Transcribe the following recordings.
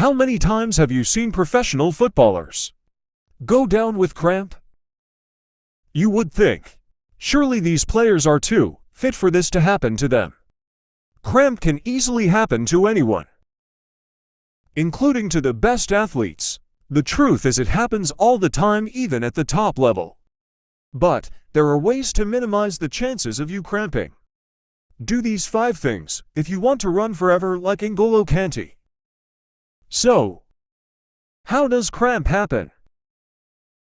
How many times have you seen professional footballers go down with cramp? You would think, surely these players are too fit for this to happen to them. Cramp can easily happen to anyone, including to the best athletes. The truth is it happens all the time, even at the top level. But there are ways to minimize the chances of you cramping. Do these 5 things if you want to run forever like N'Golo Kante. So, how does cramp happen?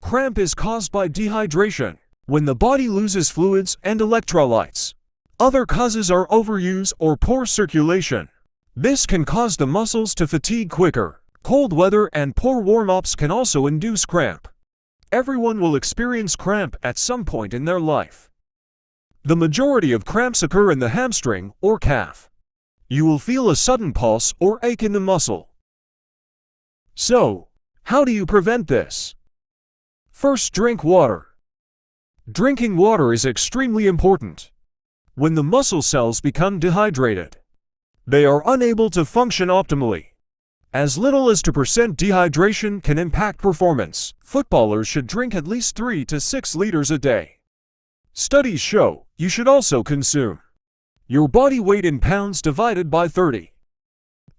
Cramp is caused by dehydration, when the body loses fluids and electrolytes. Other causes are overuse or poor circulation. This can cause the muscles to fatigue quicker. Cold weather and poor warm-ups can also induce cramp. Everyone will experience cramp at some point in their life. The majority of cramps occur in the hamstring or calf. You will feel a sudden pulse or ache in the muscle. So, how do you prevent this? First, drink water. Drinking water is extremely important. When the muscle cells become dehydrated, they are unable to function optimally. As little as 2% dehydration can impact performance. Footballers should drink at least 3 to 6 liters a day. Studies show you should also consume your body weight in pounds divided by 30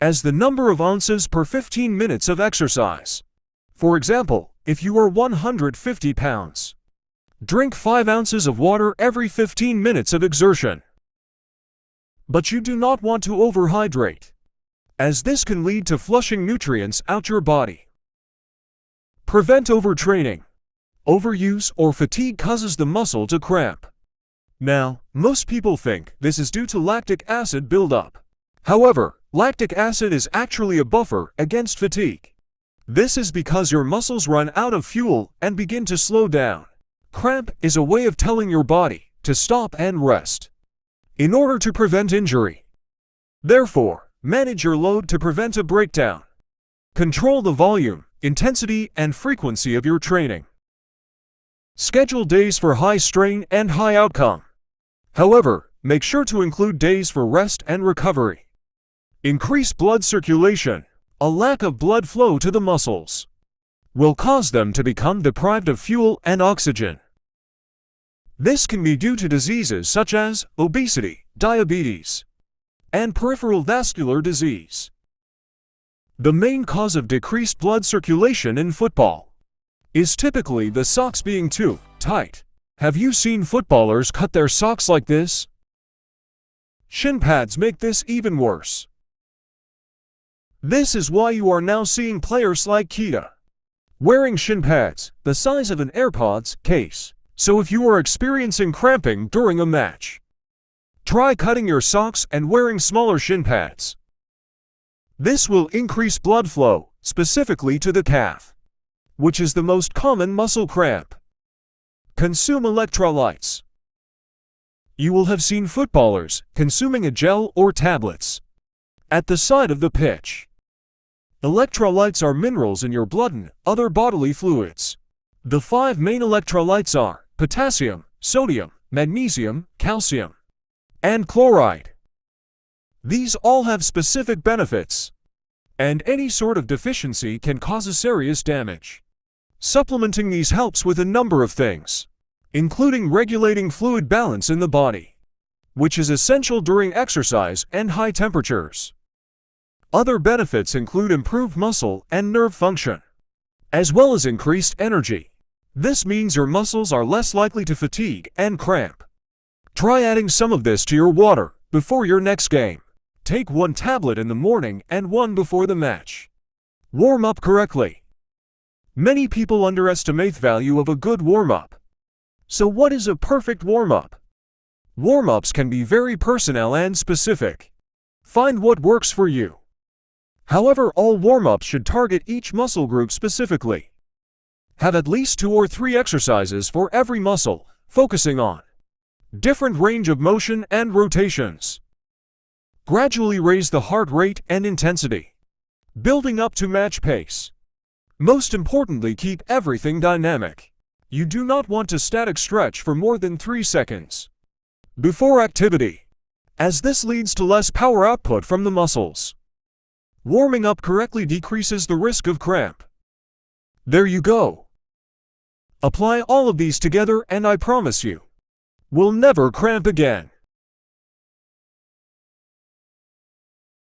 as the number of ounces per 15 minutes of exercise. For example, if you are 150 pounds, drink 5 ounces of water every 15 minutes of exertion. But you do not want to overhydrate, as this can lead to flushing nutrients out your body. Prevent overtraining. Overuse or fatigue causes the muscle to cramp. Now, most people think this is due to lactic acid buildup. However, lactic acid is actually a buffer against fatigue. This is because your muscles run out of fuel and begin to slow down. Cramp is a way of telling your body to stop and rest in order to prevent injury. Therefore, manage your load to prevent a breakdown. Control the volume, intensity, and frequency of your training. Schedule days for high strain and high outcome. However, make sure to include days for rest and recovery. Increase blood circulation. A lack of blood flow to the muscles will cause them to become deprived of fuel and oxygen. This can be due to diseases such as obesity, diabetes, and peripheral vascular disease. The main cause of decreased blood circulation in football is typically the socks being too tight. Have you seen footballers cut their socks like this? Shin pads make this even worse. This is why you are now seeing players like Keita wearing shin pads the size of an AirPods case. So if you are experiencing cramping during a match, try cutting your socks and wearing smaller shin pads. This will increase blood flow, specifically to the calf, which is the most common muscle cramp. Consume electrolytes. You will have seen footballers consuming a gel or tablets at the side of the pitch. Electrolytes are minerals in your blood and other bodily fluids. The 5 main electrolytes are potassium, sodium, magnesium, calcium, and chloride. These all have specific benefits, and any sort of deficiency can cause a serious damage. Supplementing these helps with a number of things, including regulating fluid balance in the body, which is essential during exercise and high temperatures. Other benefits include improved muscle and nerve function, as well as increased energy. This means your muscles are less likely to fatigue and cramp. Try adding some of this to your water before your next game. Take 1 tablet in the morning and 1 before the match. Warm up correctly. Many people underestimate the value of a good warm-up. So what is a perfect warm-up? Warm-ups can be very personal and specific. Find what works for you. However, all warm-ups should target each muscle group specifically. Have at least 2 or 3 exercises for every muscle, focusing on different range of motion and rotations. Gradually raise the heart rate and intensity, building up to match pace. Most importantly, keep everything dynamic. You do not want to static stretch for more than 3 seconds before activity, as this leads to less power output from the muscles. Warming up correctly decreases the risk of cramp. There you go. Apply all of these together and I promise you, we'll never cramp again.